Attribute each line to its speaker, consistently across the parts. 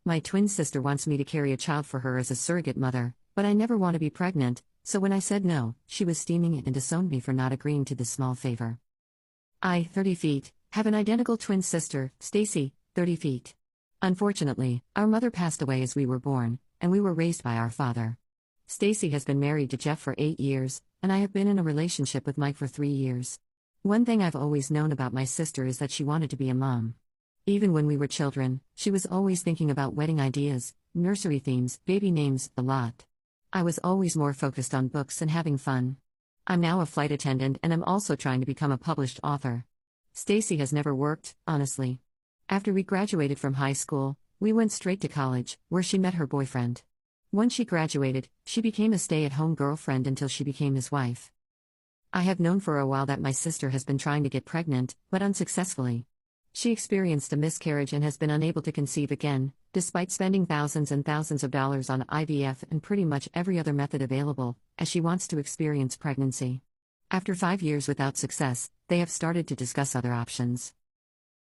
Speaker 1: My twin sister wants me to carry a child for her as a surrogate mother, but I never want to be pregnant, so when I said no, she was steaming and disowned me for not agreeing to this small favor. I, 30 feet, have an identical twin sister, Stacy, 30 feet. Unfortunately, our mother passed away as we were born, and we were raised by our father. Stacy has been married to Jeff for 8 years, and I have been in a relationship with Mike for 3 years. One thing I've always known about my sister is that she wanted to be a mom. Even when we were children, she was always thinking about wedding ideas, nursery themes, baby names, a lot. I was always more focused on books and having fun. I'm now a flight attendant and I'm also trying to become a published author. Stacy has never worked, honestly. After we graduated from high school, we went straight to college, where she met her boyfriend. Once she graduated, she became a stay-at-home girlfriend until she became his wife. I have known for a while that my sister has been trying to get pregnant, but unsuccessfully. She experienced a miscarriage and has been unable to conceive again, despite spending thousands and thousands of dollars on IVF and pretty much every other method available, as she wants to experience pregnancy. After 5 years without success, they have started to discuss other options.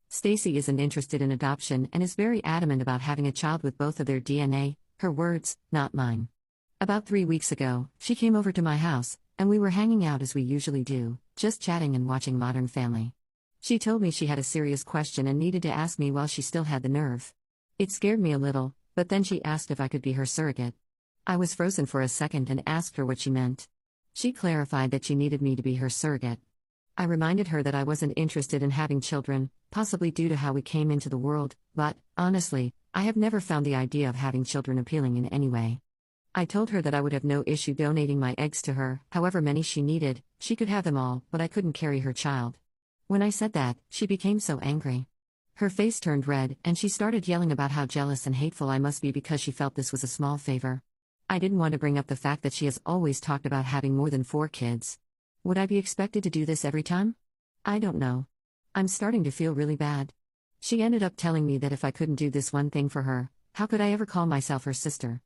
Speaker 1: Stacy isn't interested in adoption and is very adamant about having a child with both of their DNA, her words, not mine. About 3 weeks ago, she came over to my house, and we were hanging out as we usually do, just chatting and watching Modern Family. She told me she had a serious question and needed to ask me while she still had the nerve. It scared me a little, but then she asked if I could be her surrogate. I was frozen for a second and asked her what she meant. She clarified that she needed me to be her surrogate. I reminded her that I wasn't interested in having children, possibly due to how we came into the world, but, honestly, I have never found the idea of having children appealing in any way. I told her that I would have no issue donating my eggs to her, however many she needed, she could have them all, but I couldn't carry her child. When I said that, she became so angry. Her face turned red, and she started yelling about how jealous and hateful I must be because she felt this was a small favor. I didn't want to bring up the fact that she has always talked about having more than 4 kids. Would I be expected to do this every time? I don't know. I'm starting to feel really bad. She ended up telling me that if I couldn't do this one thing for her, how could I ever call myself her sister?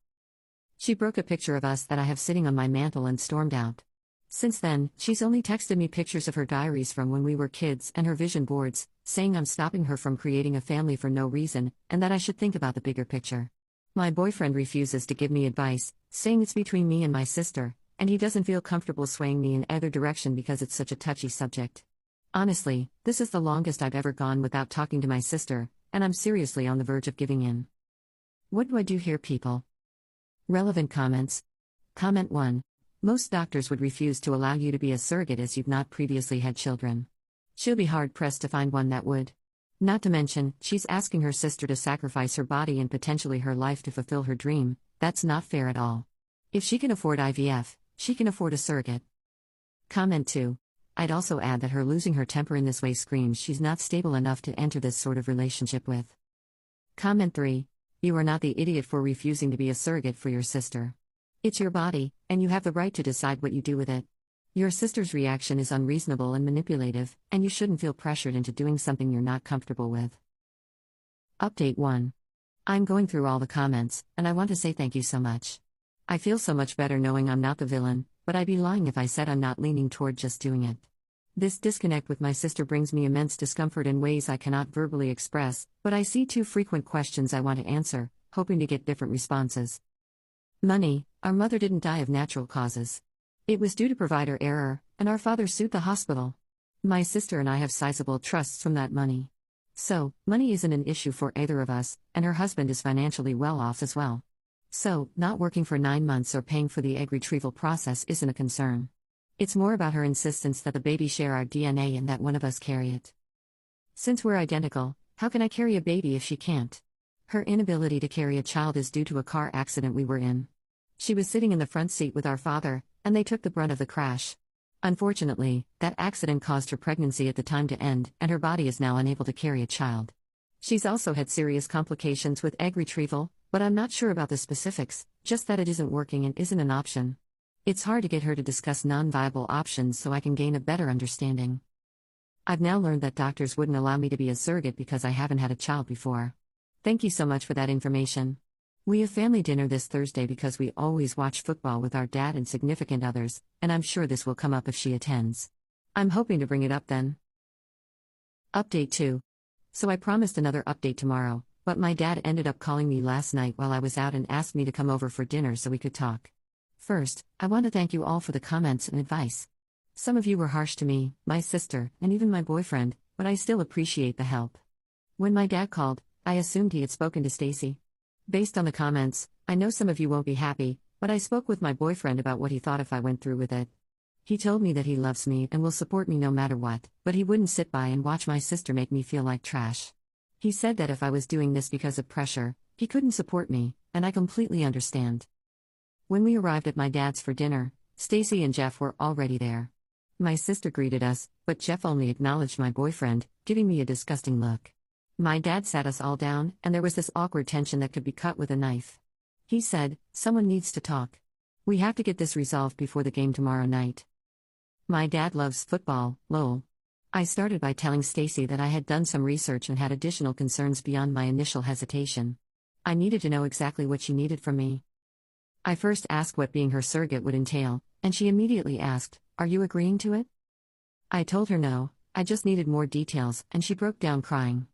Speaker 1: She broke a picture of us that I have sitting on my mantle and stormed out. Since then, she's only texted me pictures of her diaries from when we were kids and her vision boards, saying I'm stopping her from creating a family for no reason, and that I should think about the bigger picture. My boyfriend refuses to give me advice, saying it's between me and my sister, and he doesn't feel comfortable swaying me in either direction because it's such a touchy subject. Honestly, this is the longest I've ever gone without talking to my sister, and I'm seriously on the verge of giving in. What do I do here, people? Relevant comments. Comment 1. Most doctors would refuse to allow you to be a surrogate as you've not previously had children. She'll be hard-pressed to find one that would. Not to mention, she's asking her sister to sacrifice her body and potentially her life to fulfill her dream. That's not fair at all. If she can afford IVF, she can afford a surrogate. Comment 2. I'd also add that her losing her temper in this way screams she's not stable enough to enter this sort of relationship with. Comment 3. You are not the idiot for refusing to be a surrogate for your sister. It's your body, and you have the right to decide what you do with it. Your sister's reaction is unreasonable and manipulative, and you shouldn't feel pressured into doing something you're not comfortable with. Update 1. I'm going through all the comments, and I want to say thank you so much. I feel so much better knowing I'm not the villain, but I'd be lying if I said I'm not leaning toward just doing it. This disconnect with my sister brings me immense discomfort in ways I cannot verbally express, but I see 2 frequent questions I want to answer, hoping to get different responses. Money. Our mother didn't die of natural causes. It was due to provider error, and our father sued the hospital. My sister and I have sizable trusts from that money. So, money isn't an issue for either of us, and her husband is financially well off as well. So, not working for 9 months or paying for the egg retrieval process isn't a concern. It's more about her insistence that the baby share our DNA and that one of us carry it. Since we're identical, how can I carry a baby if she can't? Her inability to carry a child is due to a car accident we were in. She was sitting in the front seat with our father, and they took the brunt of the crash. Unfortunately, that accident caused her pregnancy at the time to end, and her body is now unable to carry a child. She's also had serious complications with egg retrieval, but I'm not sure about the specifics, just that it isn't working and isn't an option. It's hard to get her to discuss non-viable options so I can gain a better understanding. I've now learned that doctors wouldn't allow me to be a surrogate because I haven't had a child before. Thank you so much for that information. We have family dinner this Thursday because we always watch football with our dad and significant others, and I'm sure this will come up if she attends. I'm hoping to bring it up then. Update 2. So I promised another update tomorrow, But my dad ended up calling me last night while I was out and asked me to come over for dinner so we could talk. First, I want to thank you all for the comments and advice. Some of you were harsh to me, my sister, and even my boyfriend, but I still appreciate the help. When my dad called, I assumed he had spoken to Stacy. Based on the comments, I know some of you won't be happy, but I spoke with my boyfriend about what he thought if I went through with it. He told me that he loves me and will support me no matter what, but he wouldn't sit by and watch my sister make me feel like trash. He said that if I was doing this because of pressure, he couldn't support me, and I completely understand. When we arrived at my dad's for dinner, Stacy and Jeff were already there. My sister greeted us, but Jeff only acknowledged my boyfriend, giving me a disgusting look. My dad sat us all down, and there was this awkward tension that could be cut with a knife. He said, "Someone needs to talk. We have to get this resolved before the game tomorrow night." My dad loves football, lol. I started by telling Stacy that I had done some research and had additional concerns beyond my initial hesitation. I needed to know exactly what she needed from me. I first asked what being her surrogate would entail, and she immediately asked, "Are you agreeing to it?" I told her no, I just needed more details, and she broke down crying.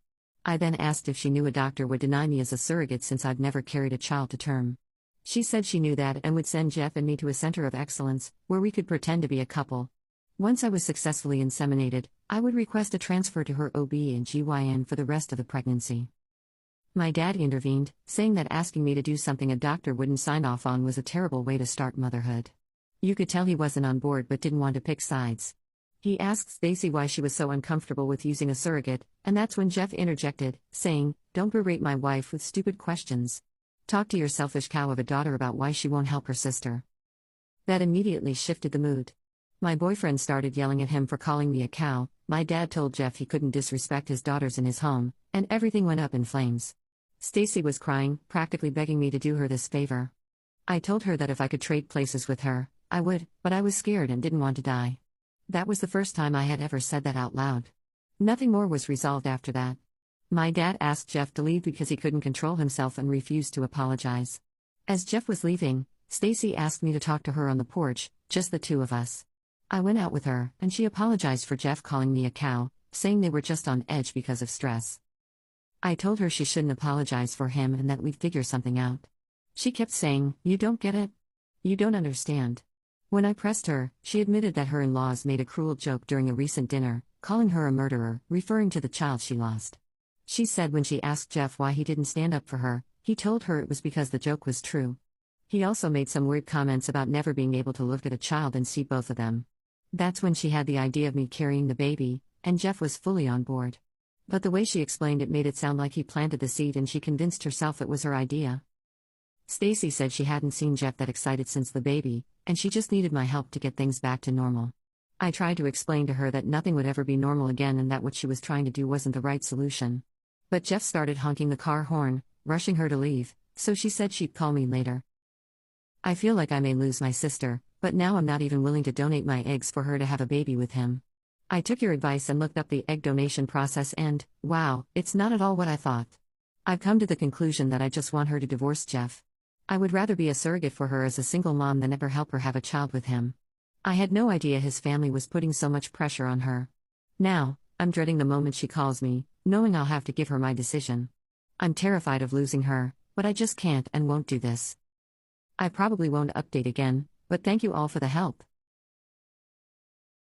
Speaker 1: I then asked if she knew a doctor would deny me as a surrogate since I've never carried a child to term. She said she knew that and would send Jeff and me to a center of excellence, where we could pretend to be a couple. Once I was successfully inseminated, I would request a transfer to her OB/GYN for the rest of the pregnancy. My dad intervened, saying that asking me to do something a doctor wouldn't sign off on was a terrible way to start motherhood. You could tell he wasn't on board but didn't want to pick sides. He asked Stacy why she was so uncomfortable with using a surrogate, and that's when Jeff interjected, saying, "Don't berate my wife with stupid questions. Talk to your selfish cow of a daughter about why she won't help her sister." That immediately shifted the mood. My boyfriend started yelling at him for calling me a cow, my dad told Jeff he couldn't disrespect his daughters in his home, and everything went up in flames. Stacy was crying, practically begging me to do her this favor. I told her that if I could trade places with her, I would, but I was scared and didn't want to die. That was the first time I had ever said that out loud. Nothing more was resolved after that. My dad asked Jeff to leave because he couldn't control himself and refused to apologize. As Jeff was leaving, Stacy asked me to talk to her on the porch, just the two of us. I went out with her, and she apologized for Jeff calling me a cow, saying they were just on edge because of stress. I told her she shouldn't apologize for him and that we'd figure something out. She kept saying, "You don't get it? You don't understand." When I pressed her, she admitted that her in-laws made a cruel joke during a recent dinner, calling her a murderer, referring to the child she lost. She said when she asked Jeff why he didn't stand up for her, he told her it was because the joke was true. He also made some weird comments about never being able to look at a child and see both of them. That's when she had the idea of me carrying the baby, and Jeff was fully on board. But the way she explained it made it sound like he planted the seed and she convinced herself it was her idea. Stacy said she hadn't seen Jeff that excited since the baby, and she just needed my help to get things back to normal. I tried to explain to her that nothing would ever be normal again and that what she was trying to do wasn't the right solution. But Jeff started honking the car horn, rushing her to leave, so she said she'd call me later. I feel like I may lose my sister, but now I'm not even willing to donate my eggs for her to have a baby with him. I took your advice and looked up the egg donation process and, wow, it's not at all what I thought. I've come to the conclusion that I just want her to divorce Jeff. I would rather be a surrogate for her as a single mom than ever help her have a child with him. I had no idea his family was putting so much pressure on her. Now, I'm dreading the moment she calls me, knowing I'll have to give her my decision. I'm terrified of losing her, but I just can't and won't do this. I probably won't update again, but thank you all for the help.